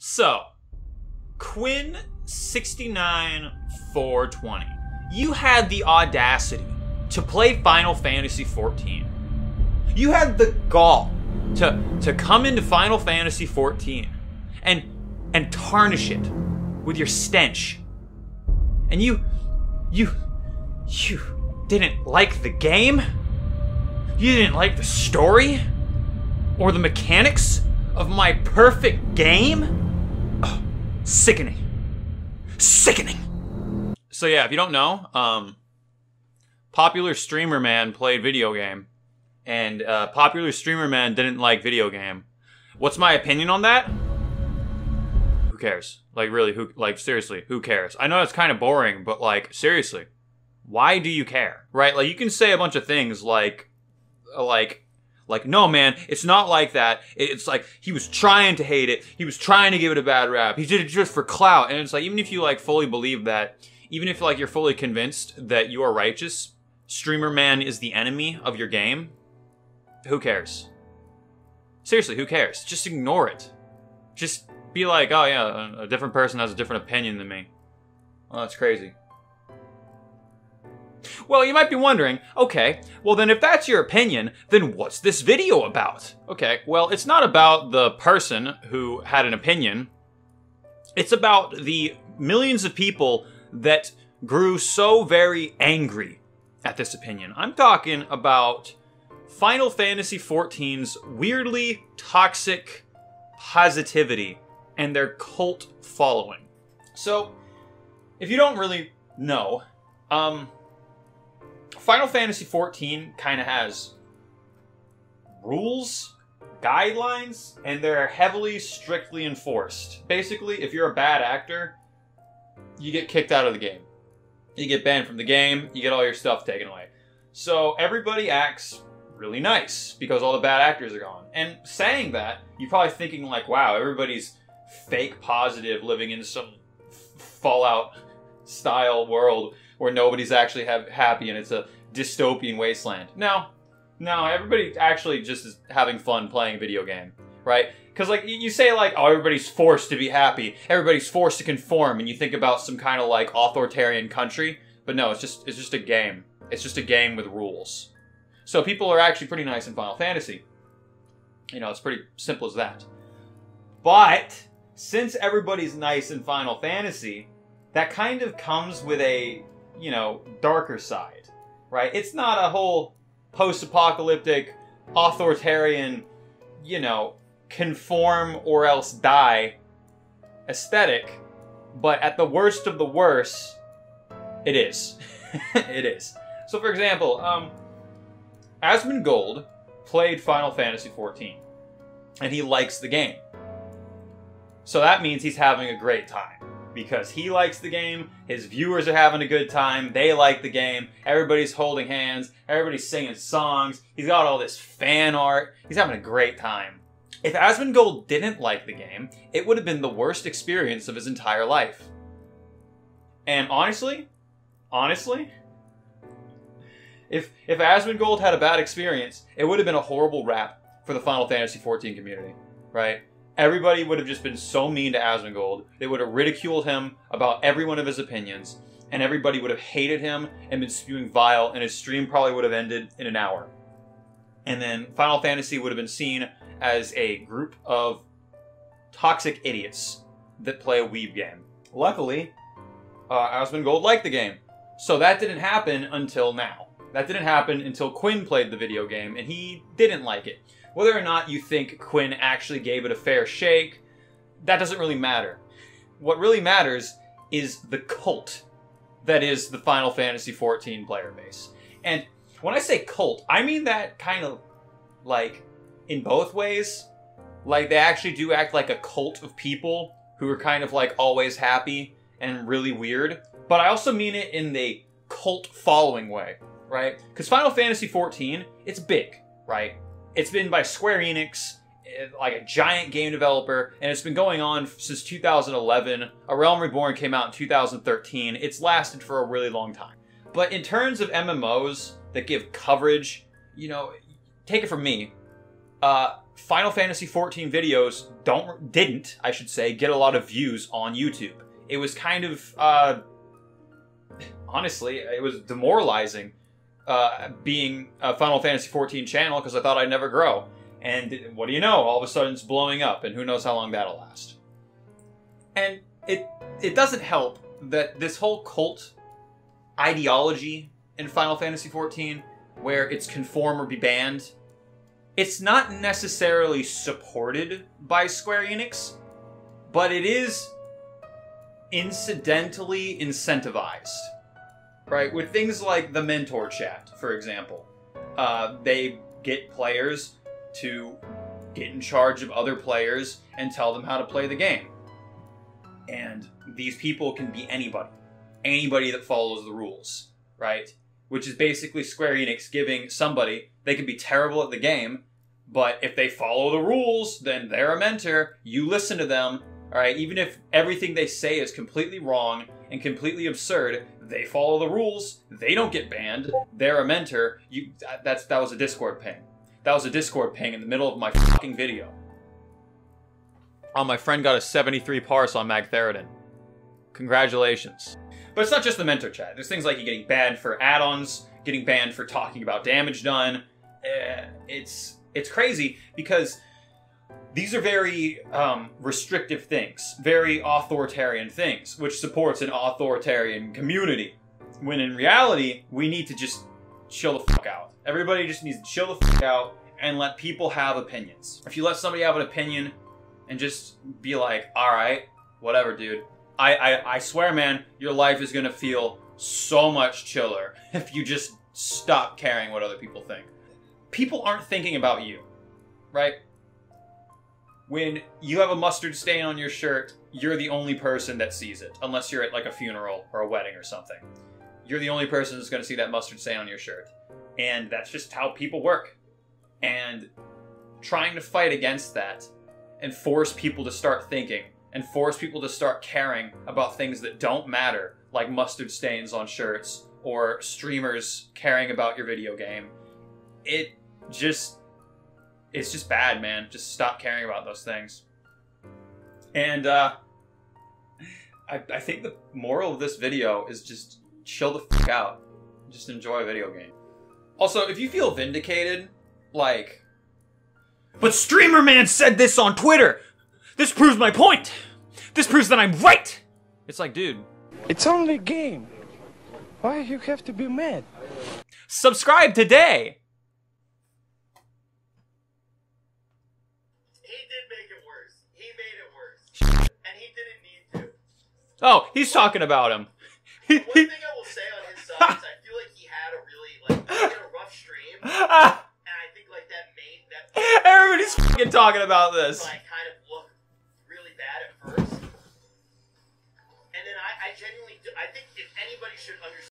So, Quinn69420, you had the audacity to play Final Fantasy XIV. You had the gall to come into Final Fantasy XIV and tarnish it with your stench. And you didn't like the game? You didn't like the story? Or the mechanics of my perfect game? Oh, sickening. Sickening. So yeah, if you don't know, popular streamer man played video game, and popular streamer man didn't like video game. What's my opinion on that? Who cares? Like really, seriously, who cares? I know it's kind of boring, but like seriously, why do you care? Right? Like you can say a bunch of things like no man, it's not like that. It's like he was trying to hate it. He was trying to give it a bad rap. He did it just for clout. And it's like, even if you like fully believe that, even if like you're fully convinced that you are righteous, streamer man is the enemy of your game, who cares? Seriously, who cares? Just ignore it. Just be like, oh yeah, a different person has a different opinion than me. Well, that's crazy. Well, you might be wondering, okay, well then if that's your opinion, then what's this video about? Okay, well it's not about the person who had an opinion. It's about the millions of people that grew so very angry at this opinion. I'm talking about Final Fantasy XIV's weirdly toxic positivity and their cult following. So, if you don't really know, Final Fantasy XIV kind of has rules, guidelines, and they're heavily, strictly enforced. Basically, if you're a bad actor, you get kicked out of the game. You get banned from the game, you get all your stuff taken away. So everybody acts really nice because all the bad actors are gone. And saying that, you're probably thinking like, wow, everybody's fake positive living in some Fallout style world where nobody's actually happy and it's a dystopian wasteland. No, everybody actually just is having fun playing a video game, right? Because like you say like, oh, everybody's forced to be happy, everybody's forced to conform, and you think about some kind of like authoritarian country, but no, it's just a game. It's just a game with rules. So people are actually pretty nice in Final Fantasy. You know, it's pretty simple as that. But since everybody's nice in Final Fantasy, that kind of comes with a, you know, darker side, right? It's not a whole post-apocalyptic, authoritarian, you know, conform or else die aesthetic, but at the worst of the worst, it is. It is. So for example, Asmongold played Final Fantasy XIV, and he likes the game. So that means he's having a great time. Because he likes the game, his viewers are having a good time, they like the game, everybody's holding hands, everybody's singing songs, he's got all this fan art, he's having a great time. If Asmongold didn't like the game, it would have been the worst experience of his entire life. And honestly, if Asmongold had a bad experience, it would have been a horrible rap for the Final Fantasy XIV community, right? Everybody would have just been so mean to Asmongold. They would have ridiculed him about every one of his opinions, and everybody would have hated him and been spewing vile, and his stream probably would have ended in an hour. And then Final Fantasy would have been seen as a group of toxic idiots that play a weeb game. Luckily, Asmongold liked the game. So that didn't happen until now. That didn't happen until Quinn played the video game, and he didn't like it. Whether or not you think Quinn actually gave it a fair shake, that doesn't really matter. What really matters is the cult that is the Final Fantasy XIV player base. And when I say cult, I mean that kind of like in both ways. Like they actually do act like a cult of people who are kind of like always happy and really weird. But I also mean it in the cult following way, right? Because Final Fantasy XIV, it's big, right? It's been by Square Enix, like a giant game developer, and it's been going on since 2011. A Realm Reborn came out in 2013. It's lasted for a really long time. But in terms of MMOs that give coverage, you know, take it from me, Final Fantasy XIV videos didn't, I should say, get a lot of views on YouTube. It was kind of, honestly, it was demoralizing being a Final Fantasy XIV channel because I thought I'd never grow. And what do you know? All of a sudden it's blowing up, and who knows how long that'll last. And it doesn't help that this whole cult ideology in Final Fantasy XIV, where it's conform or be banned, it's not necessarily supported by Square Enix, but it is incidentally incentivized, right? With things like the mentor chat, for example. They get players to get in charge of other players and tell them how to play the game. And these people can be anybody. Anybody that follows the rules, right? Which is basically Square Enix giving somebody, they could be terrible at the game, but if they follow the rules, then they're a mentor. You listen to them, alright? Even if everything they say is completely wrong and completely absurd, they follow the rules, they don't get banned, they're a mentor. That was a Discord ping. That was a Discord ping in the middle of my fucking video. Oh, my friend got a 73 parse on Magtheridon. Congratulations. But it's not just the mentor chat. There's things like you getting banned for add-ons, getting banned for talking about damage done. It's crazy because these are very restrictive things, very authoritarian things, which supports an authoritarian community. When in reality, we need to just chill the fuck out. Everybody just needs to chill the fuck out and let people have opinions. If you let somebody have an opinion and just be like, alright, whatever, dude. I swear, man, your life is gonna feel so much chiller if you just stop caring what other people think. People aren't thinking about you, right? When you have a mustard stain on your shirt, you're the only person that sees it, unless you're at like a funeral or a wedding or something. You're the only person that's gonna see that mustard stain on your shirt. And that's just how people work. And trying to fight against that and force people to start thinking and force people to start caring about things that don't matter, like mustard stains on shirts or streamers caring about your video game. It's just bad, man. Just stop caring about those things. And I think the moral of this video is just chill the fuck out. Just enjoy a video game. Also, if you feel vindicated, like, but Streamer Man said this on Twitter! This proves my point! This proves that I'm right! It's like, dude. It's only a game. Why you have to be mad? Subscribe today! He did make it worse. He made it worse. And he didn't need to. Oh, he's talking about him. One thing I will say on his side is I feel like he had a really, he had a rough stream. And I think, like, that made that... Everybody's fucking talking about this. Like, kind of look really bad at first. And then I genuinely do, I think if anybody should understand